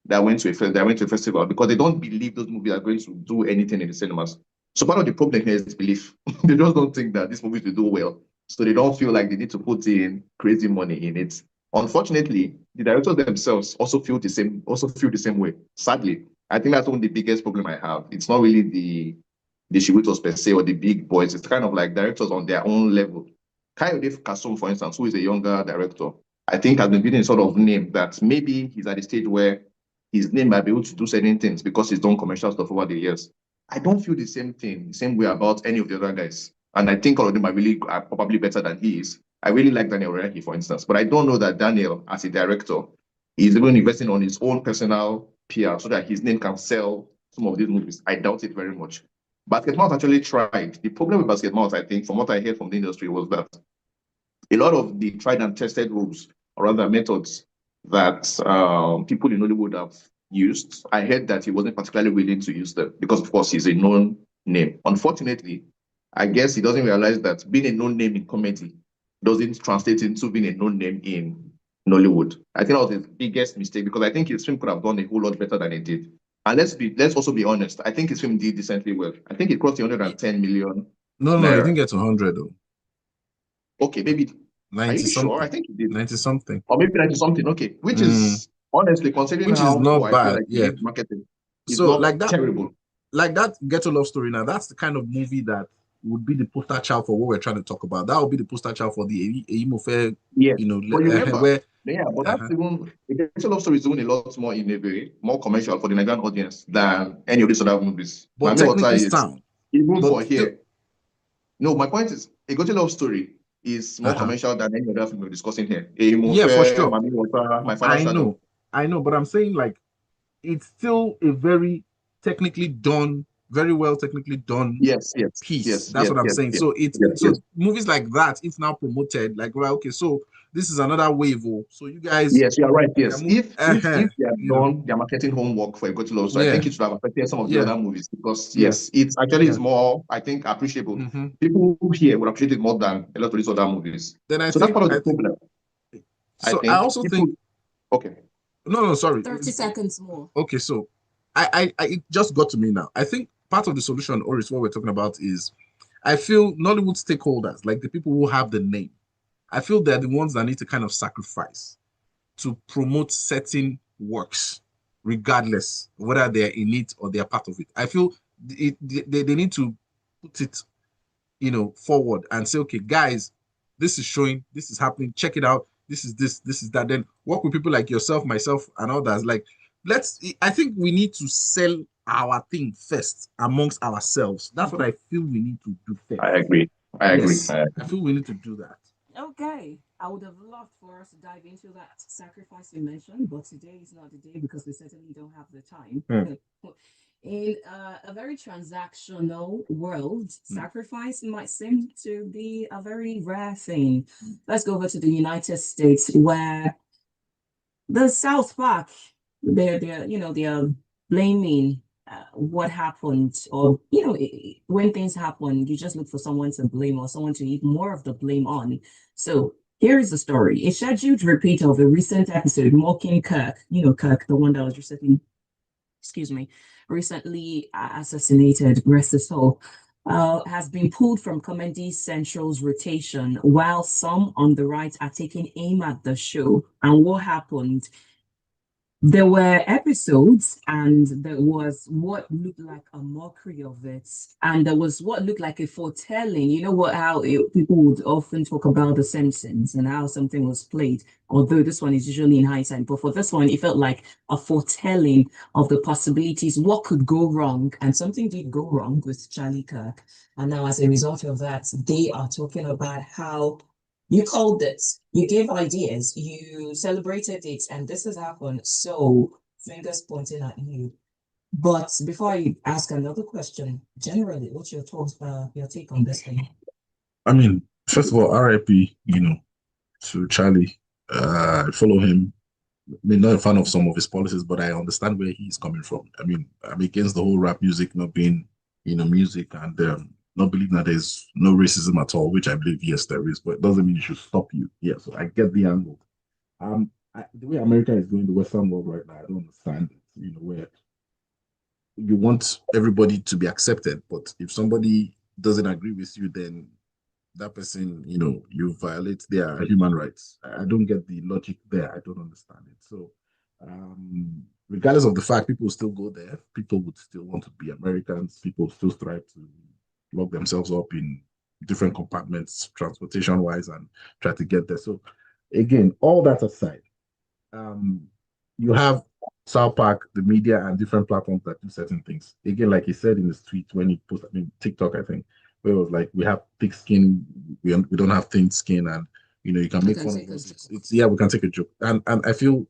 that went to a festival, because they don't believe those movies are going to do anything in the cinemas. So part of the problem here is belief. They just don't think that these movies will do well. So they don't feel like they need to put in crazy money in it. Unfortunately, the directors themselves also feel the same way. Sadly, I think that's one of the biggest problem I have. It's not really the distributors per se or the big boys. It's kind of like directors on their own level. Kayode Kasum, for instance, who is a younger director, I think has been building a sort of name that maybe he's at the stage where his name might be able to do certain things because he's done commercial stuff over the years. I don't feel the same way about any of the other guys. And I think all of them are probably better than he is. I really like Daniel Reiki, for instance, but I don't know that Daniel, as a director, is even investing on his own personal PR so that his name can sell some of these movies. I doubt it very much. Basket Mouth actually tried. The problem with Basket Mouth, I think, from what I heard from the industry, was that a lot of the tried and tested rules or other methods that people in Hollywood have used, I heard that he wasn't particularly willing to use them because, of course, he's a known name. Unfortunately, I guess he doesn't realize that being a known name in comedy doesn't translate into being a known name in Nollywood. I think that was his biggest mistake, because I think his film could have done a whole lot better than it did. And let's also be honest. I think his film did decently well. I think it crossed the 110 million. No, he didn't get to 100 though. Okay, maybe. Are 90 you sure? I something. think he did. 90 something. Or maybe 90 something. Okay, which is honestly, considering Which is how not poor I feel bad, like he yeah. did marketing, it's So not like that, terrible. like that Get a Love Story now, that's the kind of movie that would be the poster child for what we're trying to talk about. That would be the poster child for the Imo Fair, Yes. you know, But you remember, where yeah, but that's even the love story is even a lot more in a way more commercial for the Nigerian audience than any of these other movies. but Mami Water technically is sound. even But for here. No, my point is a good love story is more commercial than any other film we're discussing here. Yeah, for sure. Mami Water, My Final Shadow. I know, but I'm saying like it's still a very technically done, very well technically done piece. That's what I'm saying. So movies like that, if now promoted, like well, okay, so this is another wave. Oh, so you guys, yes, you are right. Yes, if they have done their marketing homework for a good love, so I think it should have affected some of the other movies because yes, it actually is more, I think, appreciable. People here would appreciate it more than a lot of these other movies. Then I so think that's part of the problem. So I also think. Okay. No, sorry. 30 seconds more. Okay, so I it just got to me now. I think part of the solution, or is what we're talking about, is I feel Nollywood stakeholders, like the people who have the name, I feel they're the ones that need to kind of sacrifice to promote certain works, regardless whether they're in it or they're part of it. I feel they need to put it, you know, forward and say, okay, guys, this is showing, this is happening, check it out, this is that. Then work with people like yourself, myself, and others. Like, I think we need to sell our thing first amongst ourselves. That's what I feel we need to do first. I agree. I feel we need to do that. Okay. I would have loved for us to dive into that sacrifice you mentioned, but today is not the day because we certainly don't have the time. In a very transactional world, sacrifice might seem to be a very rare thing. Let's go over to the United States, where the South Park, they're blaming what happened, or when things happen, you just look for someone to blame or someone to eat more of the blame on. So here is the story: a scheduled repeat of a recent episode mocking Kirk, Kirk, the one that was recently assassinated, rest his soul, has been pulled from Comedy Central's rotation, while some on the right are taking aim at the show. And what happened? There were episodes, and there was what looked like a mockery of it, and there was what looked like a foretelling. You know what? People would often talk about The Simpsons and how something was played, although this one is usually in hindsight. But for this one, it felt like a foretelling of the possibilities, what could go wrong, and something did go wrong with Charlie Kirk. And now, as a result of that, they are talking about how you called this, you gave ideas, you celebrated it, and this has happened. So, fingers pointing at you. But before I ask another question, generally, what's your thoughts, your take on this thing? I mean, first of all, RIP, to Charlie. I follow him. I mean, not a fan of some of his policies, but I understand where he's coming from. I mean, I'm against the whole rap music not being, music, and not believing that there's no racism at all, which I believe, yes, there is, but it doesn't mean it should stop you. Yeah, so I get the angle. The way America is going, the Western world right now, I don't understand it, where you want everybody to be accepted, but if somebody doesn't agree with you, then that person, you violate their human rights. I don't get the logic there. I don't understand it. So, regardless of the fact, people still go there. People would still want to be Americans. People still strive to lock themselves up in different compartments, transportation-wise, and try to get there. So, again, all that aside, you have South Park, the media, and different platforms that do certain things. Again, like he said in his tweet when he posted, TikTok, I think, where it was like, we have thick skin, we don't have thin skin, and you can make fun of us. It's we can take a joke, and I feel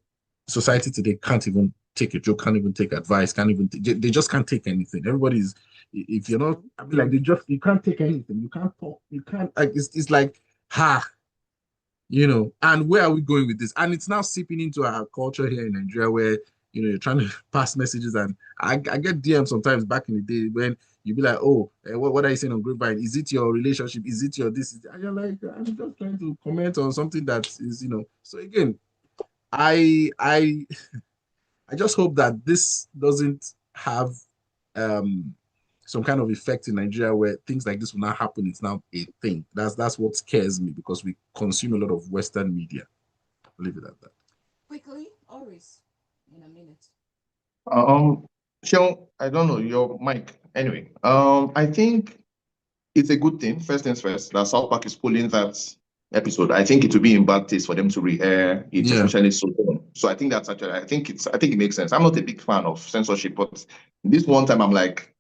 society today can't even take a joke, can't even take advice, can't even they just can't take anything. Everybody's, if you're not, I mean, like you can't take anything, you can't talk, you can't, like it's like and where are we going with this? And it's now seeping into our culture here in Nigeria, where you're trying to pass messages, and I get DMs sometimes back in the day when you'd be like, oh, what are you saying on Grapevine? Is it your relationship? Is it your this? And you're like, I'm just trying to comment on something that is, So again, I just hope that this doesn't have some kind of effect in Nigeria where things like this will not happen. It's now a thing. That's what scares me, because we consume a lot of Western media. I'll leave it at that. Quickly, Oris, in a minute. Sean, I don't know your mic. Anyway, I think it's a good thing. First things first, that South Park is pulling that episode. I think it would be in bad taste for them to re-air it, Yeah. especially so long. So I think that's actually, I think it makes sense. I'm not a big fan of censorship, but this one time I'm like,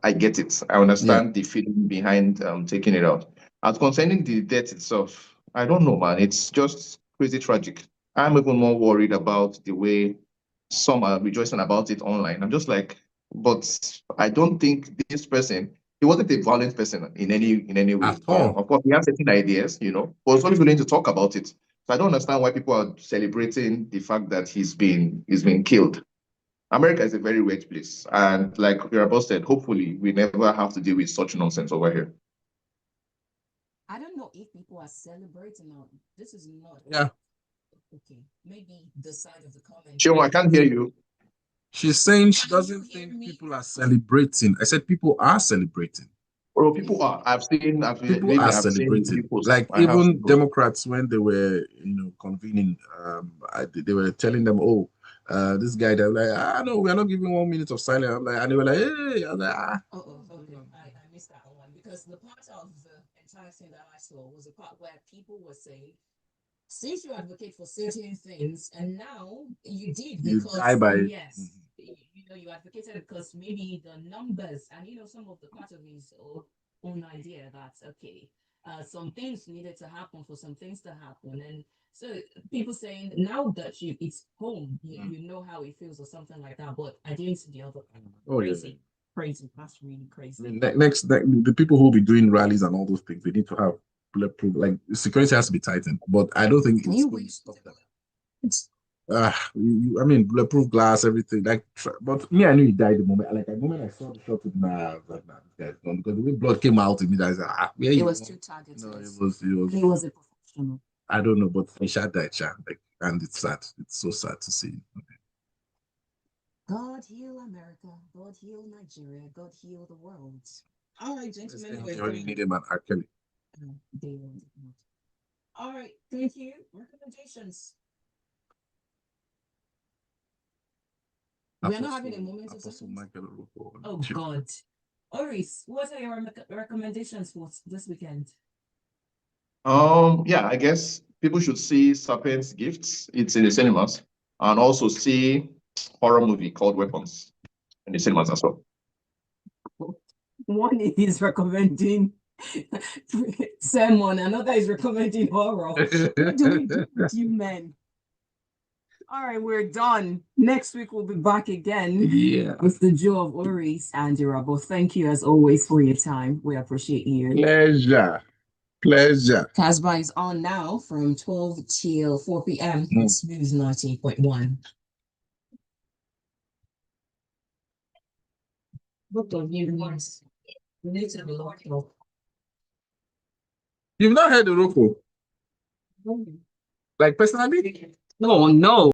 I get it. I understand the feeling behind taking it out. As concerning the death itself, I don't know, man. It's just crazy tragic. I'm even more worried about the way some are rejoicing about it online. I'm just like, but I don't think this person, he wasn't a violent person in any way. At all. Of course, he has certain ideas, but he's not willing to talk about it. So I don't understand why people are celebrating the fact that he's been killed. America is a very weird place. And like Irabor said, hopefully we never have to deal with such nonsense over here. I don't know if people are celebrating or this is not. Yeah. Okay. Maybe the side of the comment. Chioma, I can't hear you. She's saying she doesn't think people are celebrating. I said people are celebrating. Well, people are. People are celebrating. Like even Democrats, when they were, convening, they were telling them, "Oh, this guy." They're like, no, we are not giving 1 minute of silence." I'm like, and they were like, "Hey," I was like, Okay. I missed that one because the part of the entire thing that I saw was a part where people were saying, since you advocate for certain things, and now you did because die by yes, you advocated because maybe the numbers and some of the part of his own idea that okay, some things needed to happen for some things to happen, and so people saying now that it's home, you know how it feels or something like that. But I didn't see the other crazy. Crazy, that's really crazy. I mean, next, the people who will be doing rallies and all those things, they need to have bulletproof. Like security has to be tightened, but I don't think it's going to stop that. I mean, bulletproof glass, everything. Like, but me, I knew he died the moment. Like the moment I saw the shot, this guy's gone because the way blood came out in me, I said, it was too targeted. No, it was. He was a professional. I don't know, but he shot that like, and it's sad. It's so sad to see. God heal America. God heal Nigeria. God heal the world. All right, gentlemen. They already need him, actually. They won't. All right, thank you. Recommendations. We're not having a moment of silence. Oh God, Oris, what are your recommendations for this weekend? Yeah, I guess people should see Serpent's Gifts. It's in the cinemas, and also see horror movie called Weapons in the cinemas as well. One is recommending sermon, another is recommending horror. What do we do with you men? All right, we're done. Next week we'll be back again. Yeah. With the Joe of Oris and Irabor. Thank you as always for your time. We appreciate you. Pleasure. Casbah is on now from 12 till 4 p.m. It's Smooth 90.1. Book of you ones. We need to be local. You've not heard the Roko? Like personally? No.